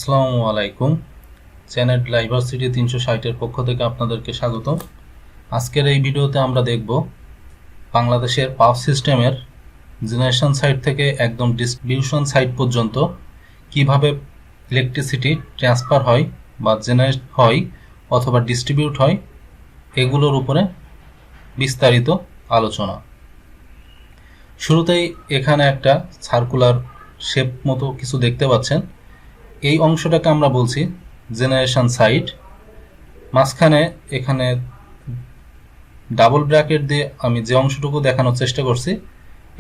আসসালামু আলাইকুম। Channel diversity 360-এর পক্ষ থেকে আপনাদেরকে স্বাগত। আজকের এই ভিডিওতে আমরা দেখব বাংলাদেশের পাওয়ার সিস্টেমের জেনারেশন সাইট থেকে একদম ডিস্ট্রিবিউশন সাইট পর্যন্ত কিভাবে ইলেকট্রিসিটি ট্রান্সফার হয় বা জেনারেট হয় অথবা ডিস্ট্রিবিউট হয় এগুলোর উপরে বিস্তারিত আলোচনা। শুরুতেই এখানে একটা সার্কুলার শেপ মতো কিছু দেখতে পাচ্ছেন। এই অংশটাকে আমরা বলছি জেনারেশন সাইট। মাঝখানে এখানে ডাবল ব্র্যাকেট দিয়ে আমি যে অংশটুকু দেখানোর চেষ্টা করছি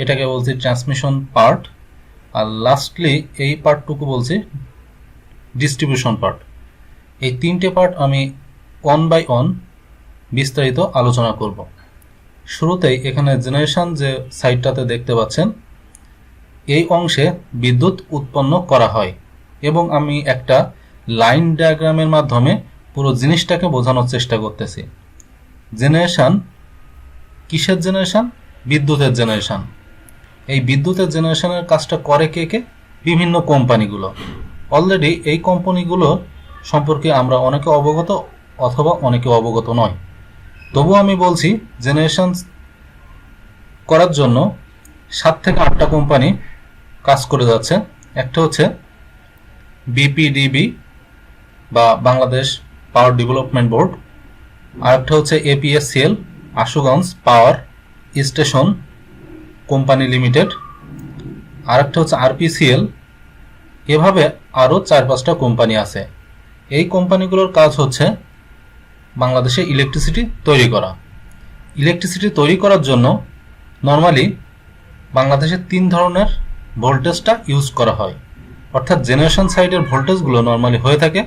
এটাকে বলছি ট্রান্সমিশন পার্ট, আর লাস্টলি এই পার্টটুকু বলছি ডিস্ট্রিবিউশন পার্ট। এই তিনটে পার্ট আমি ওয়ান বাই ওয়ান বিস্তারিত আলোচনা করব। শুরুতেই এখানে জেনারেশন যে সাইটটাতে দেখতে পাচ্ছেন এই অংশে বিদ্যুৎ উৎপন্ন করা হয় এবং আমি একটা লাইন ডায়াগ্রামের মাধ্যমে পুরো জিনিসটাকে বোঝানোর চেষ্টা করতেছি। জেনারেশন কিসের জেনারেশন? বিদ্যুতের জেনারেশন। এই বিদ্যুতের জেনারেশনের কাজটা করে কে? বিভিন্ন কোম্পানিগুলো। অলরেডি এই কোম্পানিগুলো সম্পর্কে আমরা অনেকে অবগত অথবা অনেকে অবগত নয়, তবু আমি বলছি জেনারেশন করার জন্য 7 থেকে 8টা কোম্পানি কাজ করে যাচ্ছে। একটা হচ্ছে বিপিডিবি বা বাংলাদেশ পাওয়ার ডেভেলপমেন্ট বোর্ড, আরেকটা হচ্ছে এপিএসসিএল Ashuganj power station company limited, আরেকটা হচ্ছে আরপিসিএল। এভাবে আরও 4-5টা কোম্পানি আছে। এই কোম্পানিগুলোর কাজ হচ্ছে বাংলাদেশে ইলেকট্রিসিটি তৈরি করা। ইলেকট্রিসিটি তৈরি করার জন্য নর্মালি বাংলাদেশে 3 ধরনের ভোল্টেজটা ইউজ করা হয়। অর্থাৎ জেনারেশন সাইডের ভোল্টেজগুলো নর্মালি হয়ে থাকে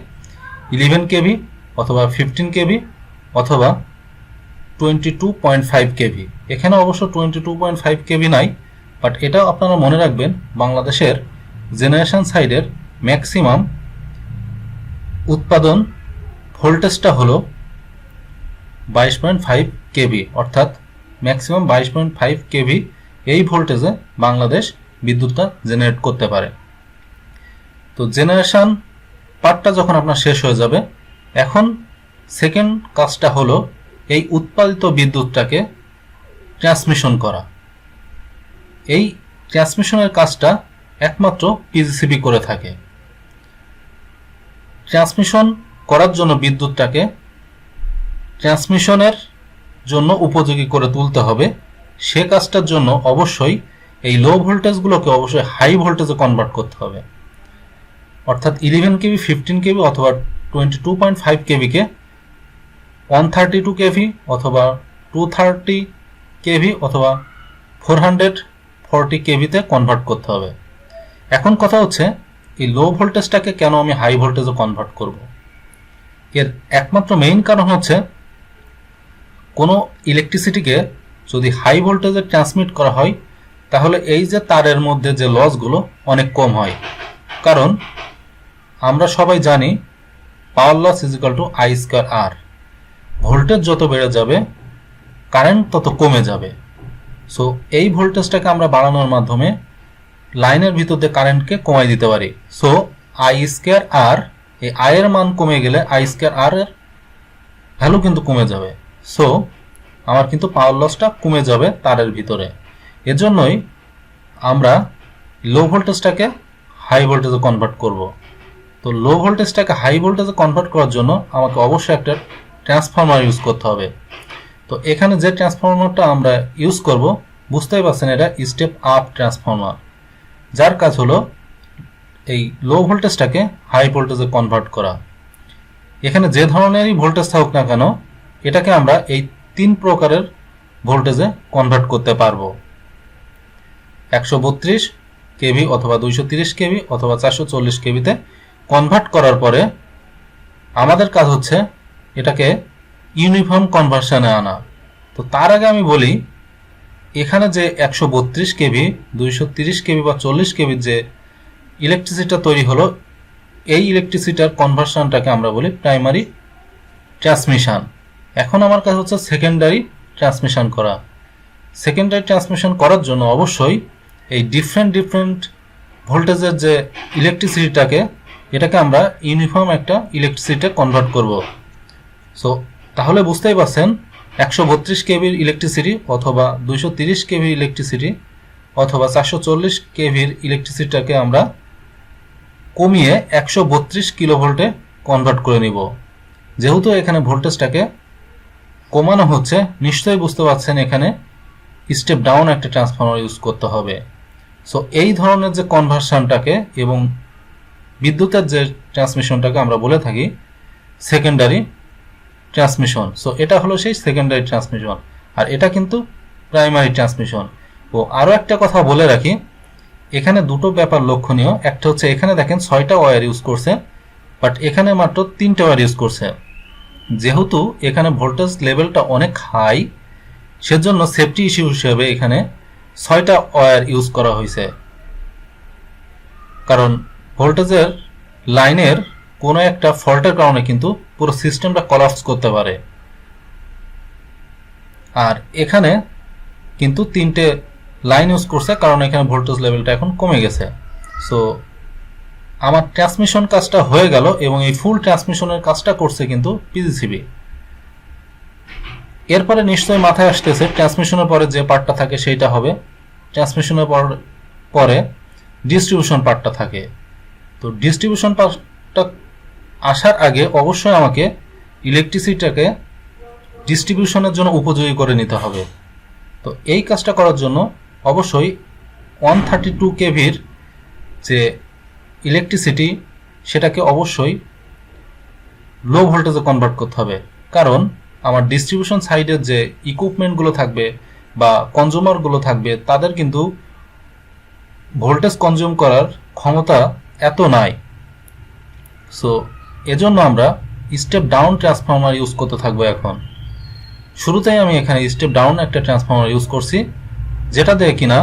11 কেভি অথবা 15 কেভি অথবা 22.5 কেভি। এখানে অবশ্য 22.5 কেভি নাই, বাট এটাও আপনারা মনে রাখবেন বাংলাদেশের জেনারেশন সাইডের ম্যাক্সিমাম উৎপাদন ভোল্টেজটা হলো 22.5 কেভি, অর্থাৎ ম্যাক্সিমাম 22.5 কেভি। এই ভোল্টেজে বাংলাদেশ বিদ্যুৎটা জেনারেট করতে পারে। তো জেনারেশন পার্টটা যখন আপনার শেষ হয়ে যাবে, এখন সেকেন্ড কাজটা হলো এই উৎপাদিত বিদ্যুৎটাকে ট্রান্সমিশন করা। এই ট্রান্সমিশনের কাজটা একমাত্র পিজিসিবি করে থাকে। ট্রান্সমিশন করার জন্য বিদ্যুৎটাকে ট্রান্সমিশনের জন্য উপযোগী করে তুলতে হবে। সে কাজটার জন্য অবশ্যই এই লো ভোল্টেজগুলোকে অবশ্যই হাই ভোল্টেজে কনভার্ট করতে হবে। অর্থাৎ 11 কেভি, 15 কেভি অথবা 22.5 কেভিকে 132 কেভি অথবা 230 কেভি অথবা 440 কেভিতে কনভার্ট করতে হবে। এখন কথা হচ্ছে এই লো ভোল্টেজটাকে কেন আমি হাই ভোল্টেজে কনভার্ট করব? এর একমাত্র মেইন কারণ হচ্ছে কোনো ইলেকট্রিসিটিকে যদি হাই ভোল্টেজে ট্রান্সমিট করা হয় তাহলে এই যে তারের মধ্যে যে লসগুলো অনেক কম হয়। কারণ আমরা সবাই জানি power loss is equal to I square R. ভোল্টেজ যত বেড়ে যাবে কারেন্ট তত কমে যাবে। সো এই ভোল্টেজটাকে আমরা বাড়ানোর মাধ্যমে লাইনের ভিতর দিয়ে কারেন্টকে কমাই দিতে পারি। সো আই স্কয়ার আর, এই আই এর মান কমে গেলে আই স্কয়ার আর এর ভ্যালু কিন্তু কমে যাবে। সো আমার কিন্তু পাওয়ার লসটা কমে যাবে তারের ভিতরে। এজন্যই আমরা লো ভোল্টেজটাকে হাই ভোল্টেজে কনভার্ট করব। তো লো ভোল্টেজটাকে হাই ভোল্টেজে কনভার্ট করার জন্য আমাকে অবশ্যই একটা ট্রান্সফরমার ইউজ করতে হবে। তো এখানে যে ট্রান্সফরমারটা আমরা ইউজ করব বুঝতেই পারছেন, এটা স্টেপ আপ ট্রান্সফরমার, যার কাজ হলো এই লো ভোল্টেজটাকে হাই ভোল্টেজে কনভার্ট করা। এখানে যে ধরনেরই ভোল্টেজ থাকুক না কেন এটাকে আমরা এই 3 প্রকারের ভোল্টেজে কনভার্ট করতে পারবো। 132 কেভি অথবা 230 কেভি অথবা 440 কেভিতে কনভার্ট করার পরে আমাদের কাজ হচ্ছে এটাকে ইউনিফর্ম কনভার্সনে আনা। তো তার আগে আমি বলি, এখানে যে 132 কেভি, 230 কেভি বা 40 কেভির যে ইলেকট্রিসিটিটা তৈরি হলো, এই ইলেকট্রিসিটির কনভার্সনটাকে আমরা বলি প্রাইমারি ট্রান্সমিশন। এখন আমার কাজ হচ্ছে সেকেন্ডারি ট্রান্সমিশন করা। সেকেন্ডারি ট্রান্সমিশন করার জন্য অবশ্যই এই ডিফারেন্ট ভোল্টেজের যে ইলেকট্রিসিটিটাকে এটাকে আমরা ইউনিফর্ম একটা ইলেকট্রিসিটিতে কনভার্ট করব। সো তাহলে বুঝতেই পারছেন 132 কেভির ইলেকট্রিসিটি অথবা 230 কেভির ইলেকট্রিসিটি অথবা 440 কেভির ইলেকট্রিসিটিটাকে আমরা কমিয়ে 132 কিলোভোল্টে কনভার্ট করে নিব। যেহেতু এখানে ভোল্টেজটাকে কমানো হচ্ছে, নিশ্চয়ই বুঝতে পারছেন এখানে স্টেপ ডাউন একটা ট্রান্সফরমার ইউজ করতে হবে। সো এই ধরনের যে কনভার্সনটাকে এবং বিদ্যুতের যে ট্রান্সমিশনটাকে আমরা বলে থাকি সেকেন্ডারি ট্রান্সমিশন। সো এটা হলো সেই সেকেন্ডারি ট্রান্সমিশন, আর এটা কিন্তু প্রাইমারি ট্রান্সমিশন। ও আরও একটা কথা বলে রাখি, এখানে দুটো ব্যাপার লক্ষণীয়। একটা হচ্ছে এখানে দেখেন 6টা ওয়্যার ইউজ করছে, বাট এখানে মাত্র 3টে ওয়্যার ইউজ করছে। যেহেতু এখানে ভোল্টেজ লেভেলটা অনেক হাই, সেজন্য সেফটি ইস্যু হিসেবে এখানে 6টা ওয়্যার ইউজ করা হয়েছে। কারণ ভোল্টেজের লাইনের কোনো একটা ফল্টের কারণে কিন্তু পুরো সিস্টেমটা কলাপস করতে পারে। আর এখানে কিন্তু 3টে লাইন ইউজ করছে, কারণ এখানে ভোল্টেজ লেভেলটা এখন কমে গেছে। সো আমার ট্রান্সমিশন কাজটা হয়ে গেল এবং এই ফুল ট্রান্সমিশনের কাজটা করছে কিন্তু পিজিসিবি। এরপরে নিশ্চয়ই মাথায় আসতেছে ট্রান্সমিশনের পরে যে পার্টটা থাকে সেইটা হবে। ট্রান্সমিশনের পরে ডিস্ট্রিবিউশন পার্টটা থাকে। তো ডিস্ট্রিবিউশন পার্টটা আসার আগে অবশ্যই আমাকে ইলেকট্রিসিটিটাকে ডিস্ট্রিবিউশনের জন্য উপযোগী করে নিতে হবে। তো এই কাজটা করার জন্য অবশ্যই 132 কেভির যে ইলেকট্রিসিটি সেটাকে অবশ্যই লো ভোল্টেজে কনভার্ট করতে হবে। কারণ আমার ডিস্ট্রিবিউশন সাইডের যে ইকুইপমেন্টগুলো থাকবে বা কনজিউমারগুলো থাকবে তাদের কিন্তু ভোল্টেজ কনজিউম করার ক্ষমতা এত নাই। সো এজন্য আমরা স্টেপ ডাউন ট্রান্সফরমার ইউজ করতে থাকবো। এখন শুরুতেই আমি এখানে স্টেপ ডাউন একটা ট্রান্সফরমার ইউজ করছি, যেটা দিয়ে কিনা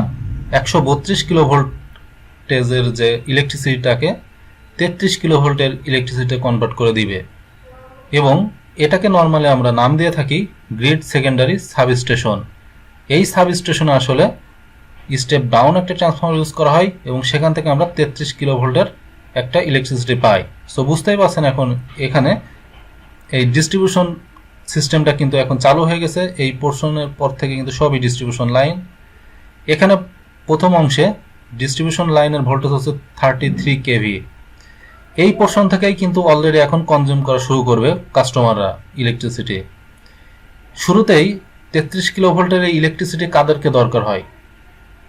132 কিলোভোল্টেজের যে ইলেকট্রিসিটিটাকে 33 কিলোভোল্টের ইলেকট্রিসিটিতে কনভার্ট করে দিবে। এবং এটাকে নর্মালি আমরা নাম দিয়ে থাকি গ্রিড সেকেন্ডারি সাবস্টেশন। এই সাবস্টেশনে আসলে স্টেপ ডাউন একটা ট্রান্সফরমার ইউজ করা হয় এবং সেখান থেকে আমরা 33 কিলোভোল্টের একটা ইলেকট্রিসিটি পাই। সো বুঝতেই পারছেন এখন এখানে এই ডিস্ট্রিবিউশন সিস্টেমটা কিন্তু এখন চালু হয়ে গেছে। এই পোর্শনের পর থেকে কিন্তু সবই ডিস্ট্রিবিউশন লাইন। এখানে প্রথম অংশে ডিস্ট্রিবিউশন লাইনের ভোল্টেজ হচ্ছে 33 কেভি। এই পোর্শন থেকেই কিন্তু অলরেডি এখন কনজিউম করা শুরু করবে কাস্টমাররা ইলেকট্রিসিটি। শুরুতেই 33 কিলোভোল্টের এই ইলেকট্রিসিটি কাদেরকে দরকার হয়?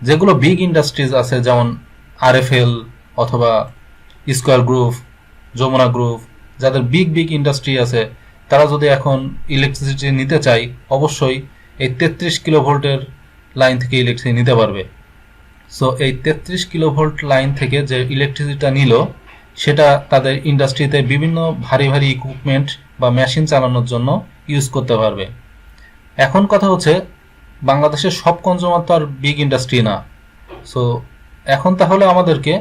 যেগুলো বিগ ইন্ডাস্ট্রিজ আছে, যেমন আরএফএল অথবা স্কয়ার গ্রুপ, যমুনা গ্রুপ, যাদের বিগ ইন্ডাস্ট্রি আছে, তারা যদি এখন ইলেকট্রিসিটি নিতে চায় অবশ্যই এই 33 কিলোভোল্টের লাইন থেকে ইলেকট্রিসিটি নিতে পারবে। সো এই 33 কিলোভোল্ট লাইন থেকে যে ইলেকট্রিসিটিটা নিল সেটা তাদের ইন্ডাস্ট্রিতে বিভিন্ন ভারী ইকুইপমেন্ট বা মেশিন চালানোর জন্য ইউজ করতে পারবে। এখন কথা হচ্ছে বাংলাদেশের সব কনজিউমার তো আর বিগ ইন্ডাস্ট্রি না। সো এখন তাহলে আমাদেরকে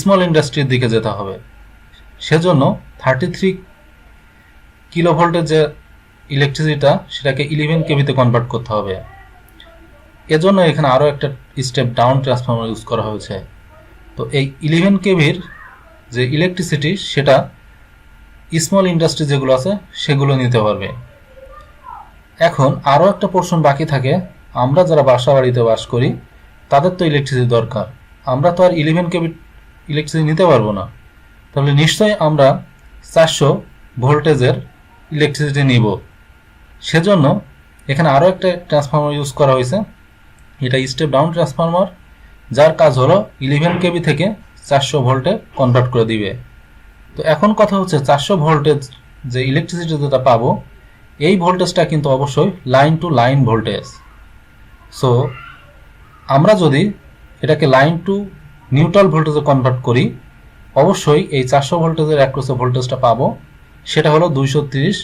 স্মল ইন্ডাস্ট্রির দিকে যেতে হবে। সেজন্য 33 কিলোভোল্টের যে ইলেকট্রিসিটিটা সেটাকে 11 কেভিতে কনভার্ট করতে হবে। এজন্য এখানে আরও একটা স্টেপ ডাউন ট্রান্সফরমার ইউজ করা হয়েছে। তো এই 11 কেভির যে ইলেকট্রিসিটি সেটা স্মল ইন্ডাস্ট্রি যেগুলো আছে সেগুলো নিতে পারবে। এখন আরও একটা পোর্শন বাকি থাকে, আমরা যারা বাসা বাড়িতে বাস করি তাদের তো ইলেকট্রিসিটি দরকার। আমরা তো আর 11 কেভি ইলেকট্রিসিটি নিতে পারবো না, তাহলে নিশ্চয়ই আমরা 400 ভোল্টেজের ইলেকট্রিসিটি নিব। সেজন্য এখানে আরও একটা ট্রান্সফরমার ইউজ করা হয়েছে। এটা স্টেপ ডাউন ট্রান্সফরমার, যার কাজ হলো 11 কেভি থেকে 400 ভোল্টে কনভার্ট করে দিবে। তো এখন কথা হচ্ছে 400 ভোল্টেজ যে ইলেকট্রিসিটি যেটা পাবো এই ভোল্টেজটা কিন্তু অবশ্যই line to line voltage. So আমরা যদি এটাকে লাইন টু নিউট্রাল ভোল্টেজে কনভার্ট করি অবশ্যই এই 400 ভোল্টেজের অ্যাক্রসে ভোল্টেজটা পাবো, সেটা হলো 230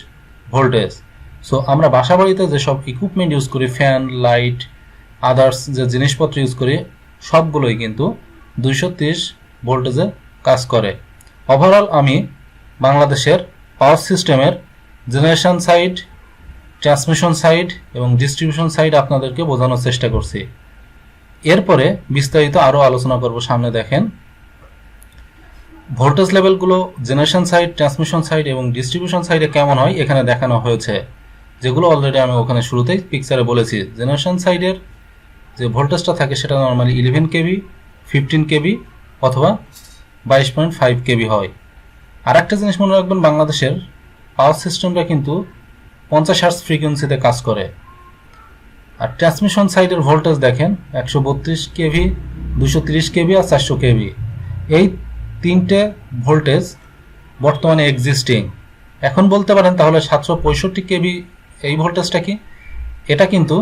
ভোল্টেজ। সো আমরা বাসা বাড়িতে যেসব ইকুইপমেন্ট ইউজ করি, ফ্যান, লাইট, আদার্স যে জিনিসপত্র ইউজ করি সবগুলোই কিন্তু 230 ভোল্টেজে কাজ করে। ওভারঅল আমি বাংলাদেশের পাওয়ার সিস্টেমের জেনারেশন সাইড, ট্রান্সমিশন সাইড এবং ডিস্ট্রিবিউশন সাইড আপনাদেরকে বোঝানোর চেষ্টা করছি। এরপরে বিস্তারিত আরও আলোচনা করব সামনে। দেখেন ভোল্টেজ লেভেলগুলো জেনারেশন সাইড, ট্রান্সমিশন সাইড এবং ডিস্ট্রিবিউশন সাইডে কেমন হয় এখানে দেখানো হয়েছে, যেগুলো অলরেডি আমি ওখানে শুরুতেই পিকচারে বলেছি। জেনারেশন সাইডের যে ভোল্টেজটা থাকে সেটা নর্মালি 11 কেভি, 15 কেভি অথবা 22.5 কেভি হয়। আর একটা জিনিস মনে রাখবেন, বাংলাদেশের পাওয়ার সিস্টেমটা কিন্তু 50 হার্টজ ফ্রিকোয়েন্সিতে কাজ করে। আর ট্রান্সমিশন সাইডের ভোল্টেজ দেখেন 132 কেভি, 230 কেভি আর 400 কেভি। এই তিনটে ভোল্টেজ বর্তমানে এক্সিস্টিং। এখন বলতে পারেন তাহলে 765 কেভি এই ভোল্টেজটা কি? এটা কিন্তু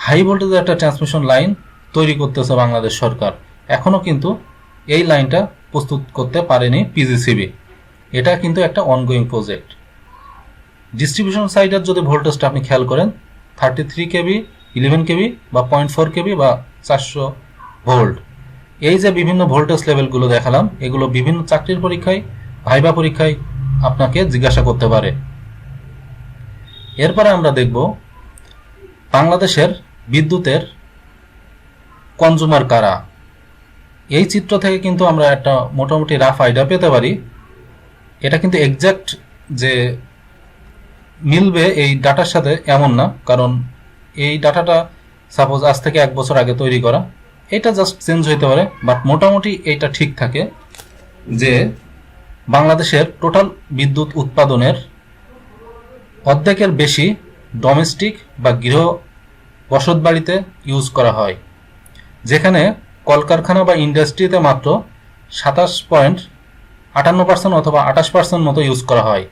হাই ভোল্টেজের একটা ট্রান্সমিশন লাইন তৈরি করতেছে বাংলাদেশ সরকার। এখনও কিন্তু এই লাইনটা প্রস্তুত করতে পারেনি পিজিসিবি। এটা কিন্তু একটা অনগোয়িং প্রজেক্ট। ডিস্ট্রিবিউশন সাইডের যদি ভোল্টেজটা আপনি খেয়াল করেন 33 কেভি, 11 কেভি বা 0.4 কেভি বা 400 ভোল্ট। এই যে বিভিন্ন ভোল্টেজ লেভেলগুলো দেখালাম, এগুলো বিভিন্ন চাকরির পরীক্ষায়, ভাইবা পরীক্ষায় আপনাকে জিজ্ঞাসা করতে পারে। এরপরে আমরা দেখব বাংলাদেশের বিদ্যুতের কনজুমার কারা। এই চিত্র থেকে কিন্তু আমরা একটা মোটামুটি রাফ আইডিয়া পেতে পারি। এটা কিন্তু এক্সাক্ট যে মিলবে এই ডাটার সাথে এমন না, কারণ এই ডাটাটা সাপোজ আজ থেকে 1 বছর আগে তৈরি করা, এটা জাস্ট চেঞ্জ হইতে পারে, বাট মোটামুটি এইটা ঠিক থাকে যে বাংলাদেশের টোটাল বিদ্যুৎ উৎপাদনের অর্ধেকের বেশি ডোমেস্টিক বা গৃহ বসত বাড়িতে ইউজ করা হয়, যেখানে কলকারখানা বা ইন্ডাস্ট্রিতে মাত্র 27.58% অথবা 28% মতো ইউজ করা হয়।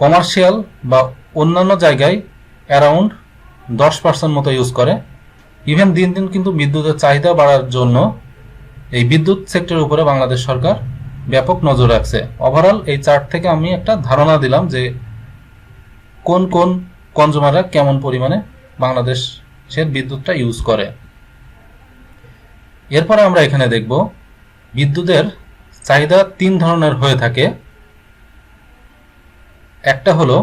কমার্শিয়াল বা অন্যান্য জায়গায় অ্যারাউন্ড 10% মতো ইউজ করে। ইভেন দিন দিন কিন্তু বিদ্যুতের চাহিদা বাড়ার জন্য এই বিদ্যুৎ সেক্টরের উপরে বাংলাদেশ সরকার ব্যাপক নজর রাখছে। ওভারঅল এই চার্ট থেকে আমি একটা ধারণা দিলাম যে কোন কোন কনজুমাররা কেমন পরিমাণে বাংলাদেশের বিদ্যুৎটা ইউজ করে। এরপরে আমরা এখানে দেখব বিদ্যুতের চাহিদা 3 ধরনের হয়ে থাকে। একটা হলো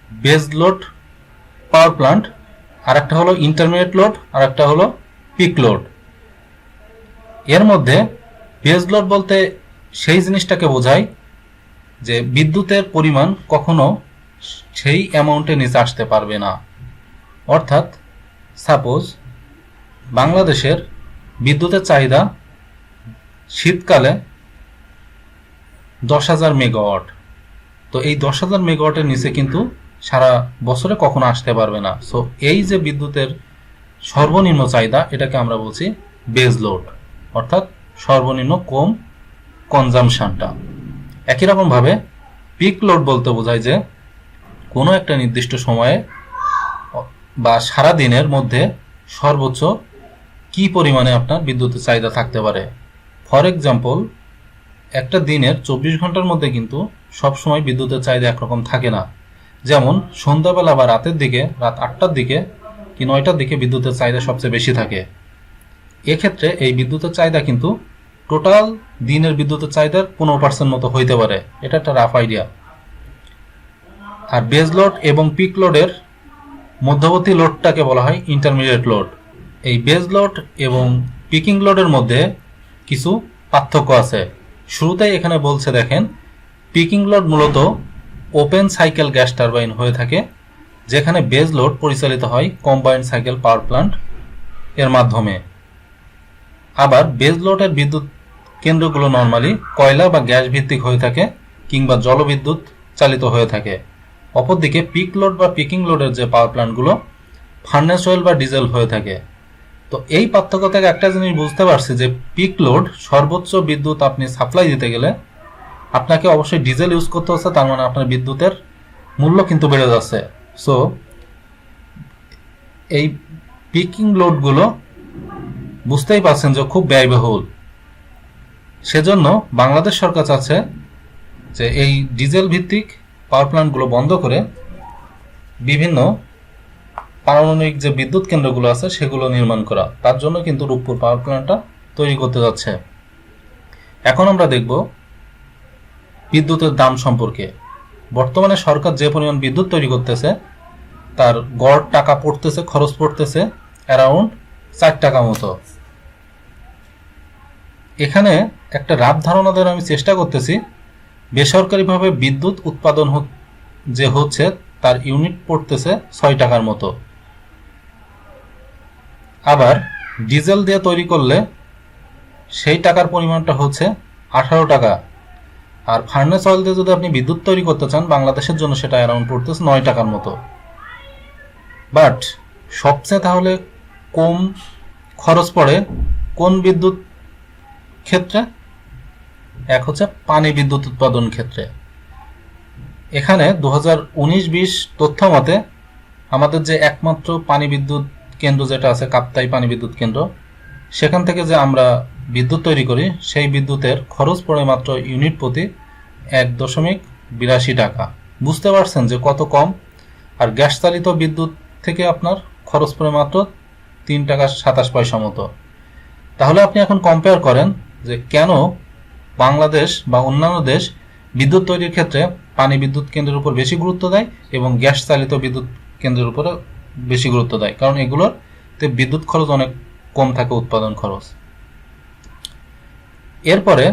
বেজ লোড পাওয়ার প্ল্যান্ট, আর একটা হলো ইন্টারমিডিয়েট লোড, আর একটা হলো পিক লোড। এর মধ্যে বেজ লোড বলতে সেই জিনিসটাকে বোঝায় যে বিদ্যুতের পরিমাণ কখনো সেই অ্যামাউন্টের নিচে আসতে পারবে না। অর্থাৎ সাপোজ বাংলাদেশের বিদ্যুতের চাহিদা শীতকালে 10,000 মেগাওয়াট, তো এই 10,000 মেগাওয়াটের নিচে কিন্তু সারা বছরে কখনো আসতে পারবে না। সো এই যে বিদ্যুতের সর্বনিম্ন চাহিদা, এটাকে আমরা বলছি বেজ লোড, অর্থাৎ সর্বনিম্ন কম কনজামশনটা। একই রকমভাবে পিক লোড বলতে বোঝায় যে কোনো একটা নির্দিষ্ট সময়ে বা সারা দিনের মধ্যে সর্বোচ্চ কি পরিমাণে আপনার বিদ্যুতের চাহিদা থাকতে পারে। ফর এক্সাম্পল, একটা দিনের 24 ঘন্টার মধ্যে কিন্তু সবসময় বিদ্যুতের চাহিদা একরকম থাকে না। যেমন সন্ধ্যাবেলা বা রাতের দিকে, রাত 8টার দিকে কি 9টার দিকে বিদ্যুতের চাহিদা সবচেয়ে বেশি থাকে। এক্ষেত্রে এই বিদ্যুতের চাহিদা কিন্তু টোটাল দিনের বিদ্যুতের চাহিদার 15% মতো হইতে পারে। এটা একটা রাফ আইডিয়া। আর বেজ লোড এবং পিক লোডের মধ্যবর্তী লোডটাকে বলা হয় ইন্টারমিডিয়েট লোড। এই বেজ লোড এবং পিকিং লোডের মধ্যে কিছু পার্থক্য আছে। শুরুতেই এখানে বলছে দেখেন, পিকিং লোড মূলত ওপেন সাইকেল গ্যাস টারবাইন হয়ে থাকে, যেখানে বেজ লোড পরিচালিত হয় কম্বাইন্ড সাইকেল পাওয়ার প্ল্যান্ট এর মাধ্যমে। আবার বেজ লোডের বিদ্যুৎ কেন্দ্রগুলো নর্মালি কয়লা বা গ্যাস ভিত্তিক হয়ে থাকে কিংবা জলবিদ্যুৎ চালিত হয়ে থাকে। অপরদিকে পিক লোড বা পিকিং লোডের যে পাওয়ার প্ল্যান্টগুলো ফার্নেস অয়েল বা ডিজেল হয়ে থাকে। তো এই পার্থক্য থেকে একটা জিনিস বুঝতে পারছি যে পিক লোড সর্বোচ্চ বিদ্যুৎ আপনি সাপ্লাই দিতে গেলে আপনাকে অবশ্যই ডিজেল ইউজ করতে হচ্ছে, তার মানে আপনার বিদ্যুতের মূল্য কিন্তু বেড়ে যাচ্ছে। সো এই পিকিং লোডগুলো বুঝতেই পারছেন যে খুব ব্যয়বহুল। সেজন্য বাংলাদেশ সরকার চাচ্ছে যে এই ডিজেল ভিত্তিক পাওয়ার প্ল্যান্টগুলো বন্ধ করে বিভিন্ন পারমাণবিক যে বিদ্যুৎ কেন্দ্রগুলো আছে সেগুলো নির্মাণ করা। তার জন্য কিন্তু রূপপুর পাওয়ার প্ল্যান্টটা তৈরি করতে যাচ্ছে। এখন আমরা দেখব বিদ্যুতের দাম সম্পর্কে। বর্তমানে সরকার যে পরিমাণ বিদ্যুৎ তৈরি করতেছে তার গড় টাকা পড়তেছে, খরচ পড়তেছে অ্যারাউন্ড 4 টাকা মতো। এখানে একটা রাফ ধারণা দেওয়ার আমি চেষ্টা করতেছি। বেসরকারিভাবে বিদ্যুৎ উৎপাদন যে হচ্ছে তার ইউনিট পড়তেছে 6 টাকার মতো। আবার ডিজেল দিয়ে তৈরি করলে সেই টাকার পরিমাণটা হচ্ছে 18 টাকা। আর ফার্নেস অয়েল দিয়ে যদি আপনি বিদ্যুৎ তৈরি করতে চান বাংলাদেশের জন্য সেটা অ্যারাউন্ড পড়তেছে 9 টাকার মতো। বাট সবচেয়ে তাহলে কম খরচ পড়ে কোন বিদ্যুৎ ক্ষেত্রে? এক হচ্ছে পানি বিদ্যুৎ উৎপাদন ক্ষেত্রে। এখানে 2019-20 তথ্য মতে আমাদের যে একমাত্র পানি বিদ্যুৎ কেন্দ্র যেটা আছে কাপ্তাই পানি বিদ্যুৎ কেন্দ্র, সেখান থেকে যে আমরা বিদ্যুৎ তৈরি করি সেই বিদ্যুতের খরচ পড়ে মাত্র ইউনিট প্রতি 1.82 টাকা। বুঝতে পারছেন যে কত কম। আর গ্যাস চালিত বিদ্যুৎ থেকে আপনার খরচ পড়ে মাত্র 3 টাকা 27 পয়সা মতো। তাহলে আপনি এখন কম্পেয়ার করেন যে কেন বাংলাদেশ বা অন্যান্য দেশ বিদ্যুৎ তৈরির ক্ষেত্রে পানি বিদ্যুৎ কেন্দ্রের উপর বেশি গুরুত্ব দেয় এবং গ্যাস চালিত বিদ্যুৎ কেন্দ্রের উপরে বেশি গুরুত্ব দেয়, কারণ এগুলোতে বিদ্যুৎ খরচ অনেক কম থাকে, উৎপাদন খরচ। এরপরে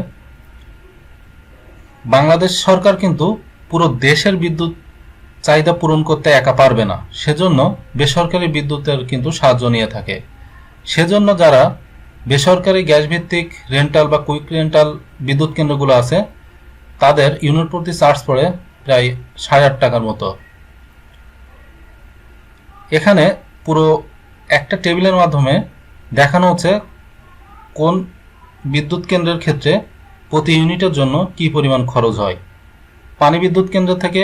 বাংলাদেশ সরকার কিন্তু পুরো দেশের বিদ্যুৎ চাহিদা পূরণ করতে একা পারবে না, সেজন্য বেসরকারি বিদ্যুতের কিন্তু সাহায্য নিয়ে থাকে। সেজন্য যারা বেসরকারি গ্যাস ভিত্তিক রেন্টাল বা কুইক রেন্টাল বিদ্যুৎ কেন্দ্রগুলো আছে তাদের ইউনিট প্রতি চার্জ পড়ে প্রায় 8.5 টাকার মতো। এখানে পুরো একটা টেবিলের মাধ্যমে দেখানো হচ্ছে কোন বিদ্যুৎ কেন্দ্রের ক্ষেত্রে প্রতি ইউনিটের জন্য কি পরিমাণ খরচ হয়। পানি বিদ্যুৎ কেন্দ্র থেকে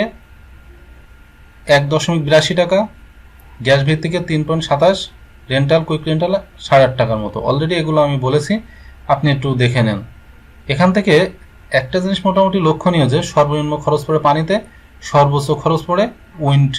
1.82 টাকা, গ্যাস ভিত্তিকে 3.27, রেন্টাল কুইক রেন্টাল 8.5 টাকার মতো। অলরেডি এগুলো আমি বলেছি, আপনি একটু দেখে নেন। এখান থেকে একটা জিনিস মোটামুটি লক্ষণীয় যে সর্বনিম্ন খরচ পড়ে পানিতে, সর্বোচ্চ খরচ পড়ে উইন্ড